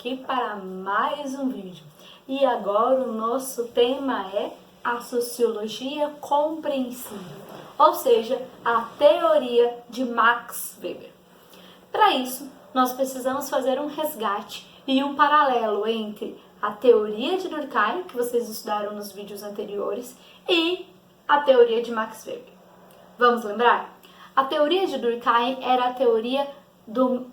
aqui para mais um vídeo. E agora o nosso tema é a sociologia compreensiva, ou seja, a teoria de Max Weber. Para isso, nós precisamos fazer um resgate e um paralelo entre a teoria de Durkheim, que vocês estudaram nos vídeos anteriores, e a teoria de Max Weber. Vamos lembrar? A teoria de Durkheim era a teoria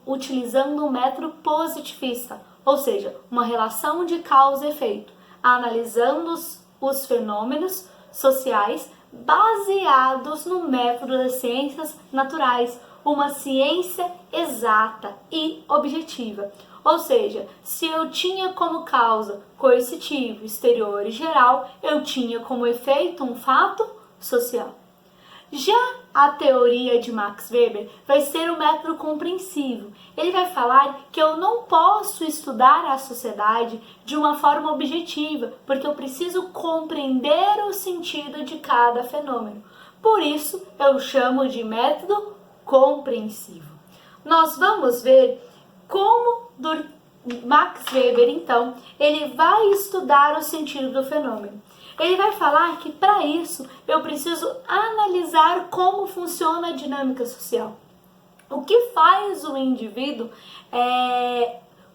utilizando um método positivista, ou seja, uma relação de causa e efeito, analisando os fenômenos sociais baseados no método das ciências naturais, uma ciência exata e objetiva. Ou seja, se eu tinha como causa coercitivo, exterior e geral, eu tinha como efeito um fato social. Já a teoria de Max Weber vai ser o método compreensivo. Ele vai falar que eu não posso estudar a sociedade de uma forma objetiva, porque eu preciso compreender o sentido de cada fenômeno. Por isso, eu chamo de método compreensivo. Nós vamos ver como Max Weber, então, ele vai estudar o sentido do fenômeno. Ele vai falar que, para isso, eu preciso analisar como funciona a dinâmica social. O que faz o indivíduo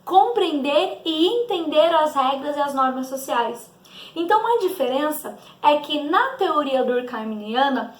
compreender e entender as regras e as normas sociais. Então, a diferença é que, na teoria durkheimiana,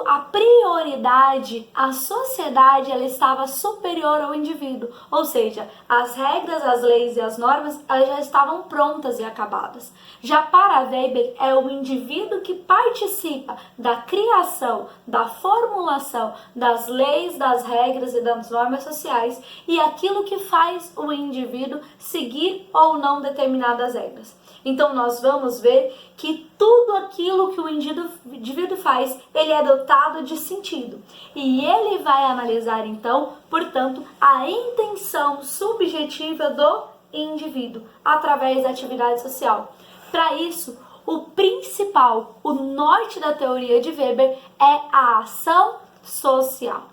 a prioridade, a sociedade, ela estava superior ao indivíduo, ou seja, as regras, as leis e as normas, elas já estavam prontas e acabadas. Já para Weber, é o indivíduo que participa da criação, da formulação das leis, das regras e das normas sociais e aquilo que faz o indivíduo seguir ou não determinadas regras. Então, nós vamos ver que tudo aquilo que o indivíduo faz, ele é dotado de sentido. E ele vai analisar, então, portanto, a intenção subjetiva do indivíduo através da atividade social. Para isso, o principal, o norte da teoria de Weber é a ação social.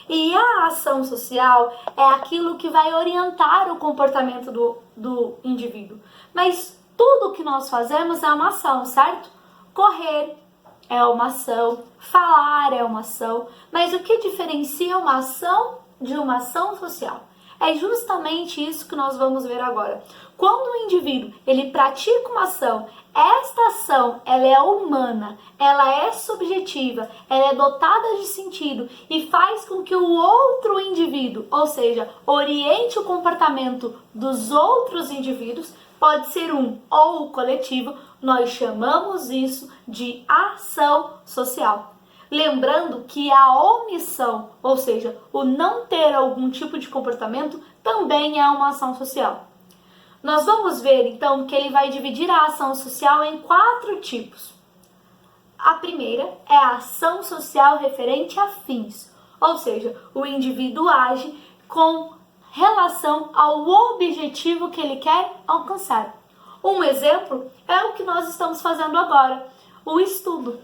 E a ação social é aquilo que vai orientar o comportamento do indivíduo. Mas tudo que nós fazemos é uma ação, certo? Correr é uma ação, falar é uma ação, mas o que diferencia uma ação de uma ação social? É justamente isso que nós vamos ver agora. Quando o indivíduo ele pratica uma ação, esta ação ela é humana, ela é subjetiva, ela é dotada de sentido e faz com que o outro indivíduo, ou seja, oriente o comportamento dos outros indivíduos, pode ser um ou o coletivo, nós chamamos isso de ação social. Lembrando que a omissão, ou seja, o não ter algum tipo de comportamento, também é uma ação social. Nós vamos ver, então, que ele vai dividir a ação social em 4 tipos. A primeira é a ação social referente a fins, ou seja, o indivíduo age com relação ao objetivo que ele quer alcançar. Um exemplo é o que nós estamos fazendo agora, o estudo.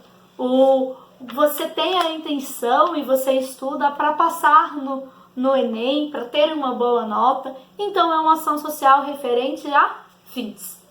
Você tem a intenção e você estuda para passar no Enem, para ter uma boa nota, então é uma ação social referente a fins.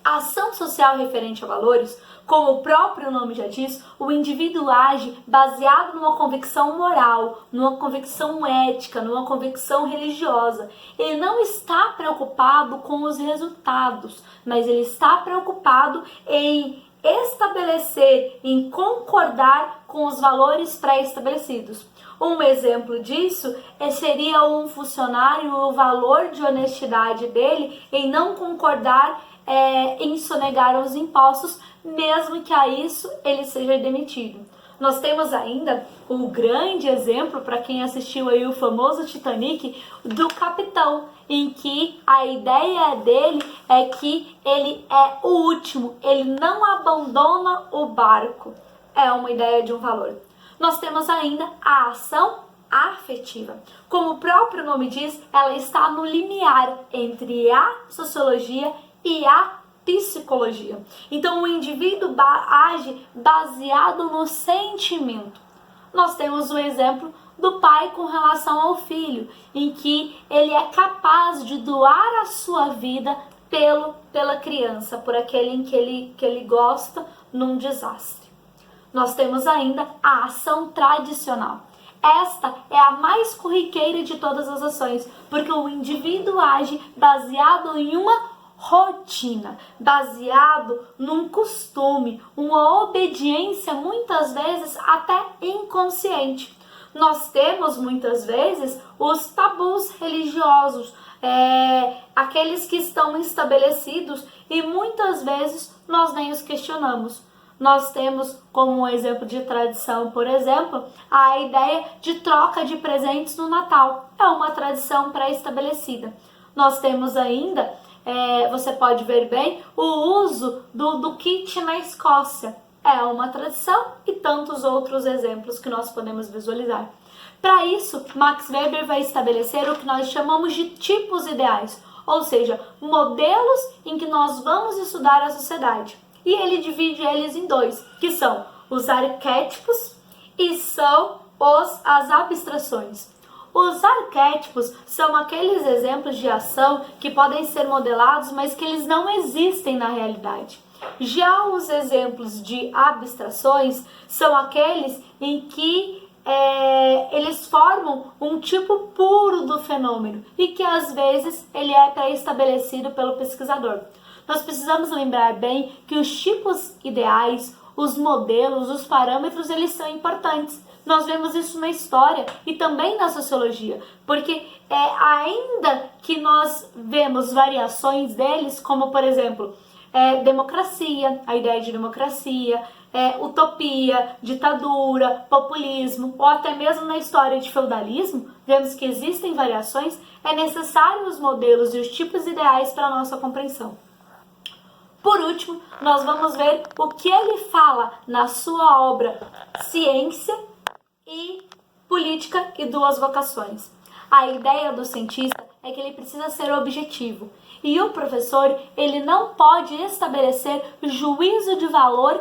A ação social referente a valores, como o próprio nome já diz, o indivíduo age baseado numa convicção moral, numa convicção ética, numa convicção religiosa. Ele não está preocupado com os resultados, mas ele está preocupado em estabelecer, em concordar com os valores pré-estabelecidos. Um exemplo disso seria um funcionário, o valor de honestidade dele em não concordar em sonegar os impostos, mesmo que a isso ele seja demitido. Nós temos ainda o grande exemplo, para quem assistiu aí o famoso Titanic, do capitão, em que a ideia dele é que ele é o último, ele não abandona o barco. É uma ideia de um valor. Nós temos ainda a ação afetiva. Como o próprio nome diz, ela está no limiar entre a sociologia e a psicologia. Então, o indivíduo age baseado no sentimento. Nós temos o exemplo do pai com relação ao filho, em que ele é capaz de doar a sua vida pela criança, por aquele em que ele gosta, num desastre. Nós temos ainda a ação tradicional. Esta é a mais corriqueira de todas as ações, porque o indivíduo age baseado em uma rotina, baseado num costume, uma obediência muitas vezes até inconsciente. Nós temos muitas vezes os tabus religiosos, aqueles que estão estabelecidos e muitas vezes nós nem os questionamos. Nós temos como um exemplo de tradição, por exemplo, a ideia de troca de presentes no Natal. É uma tradição pré-estabelecida. Nós temos ainda, você pode ver bem, o uso do kit na Escócia. É uma tradição e tantos outros exemplos que nós podemos visualizar. Para isso, Max Weber vai estabelecer o que nós chamamos de tipos ideais, ou seja, modelos em que nós vamos estudar a sociedade. E ele divide eles em dois, que são os arquétipos e são as abstrações. Os arquétipos são aqueles exemplos de ação que podem ser modelados, mas que eles não existem na realidade. Já os exemplos de abstrações são aqueles em que eles formam um tipo puro do fenômeno e que às vezes ele é pré-estabelecido pelo pesquisador. Nós precisamos lembrar bem que os tipos ideais, os modelos, os parâmetros, eles são importantes. Nós vemos isso na história e também na sociologia, porque ainda que nós vemos variações deles, como por exemplo, democracia, a ideia de democracia, utopia, ditadura, populismo, ou até mesmo na história de feudalismo, vemos que existem variações, é necessário os modelos e os tipos ideais para a nossa compreensão. Por último, nós vamos ver o que ele fala na sua obra Ciência e Política e Duas Vocações. A ideia do cientista é que ele precisa ser objetivo e o professor ele não pode estabelecer juízo de valor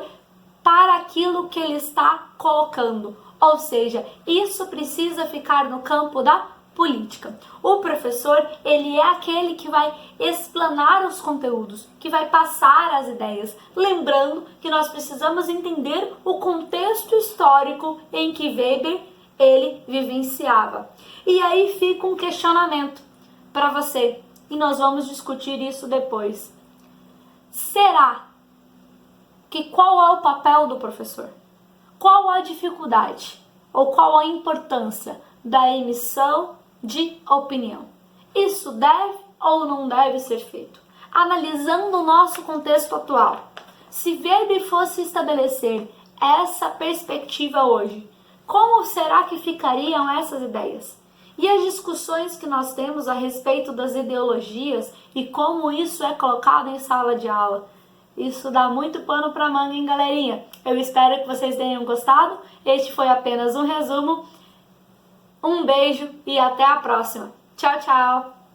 para aquilo que ele está colocando, ou seja, isso precisa ficar no campo da política. O professor, ele é aquele que vai explanar os conteúdos, que vai passar as ideias, lembrando que nós precisamos entender o contexto histórico em que Weber ele vivenciava. E aí fica um questionamento para você, e nós vamos discutir isso depois. Será que qual é o papel do professor? Qual a dificuldade ou qual a importância da emissão de opinião? Isso deve ou não deve ser feito? Analisando o nosso contexto atual, se Weber fosse estabelecer essa perspectiva hoje, como será que ficariam essas ideias? E as discussões que nós temos a respeito das ideologias e como isso é colocado em sala de aula? Isso dá muito pano para manga, hein, galerinha? Eu espero que vocês tenham gostado. Este foi apenas um resumo. Um beijo e até a próxima. Tchau, tchau!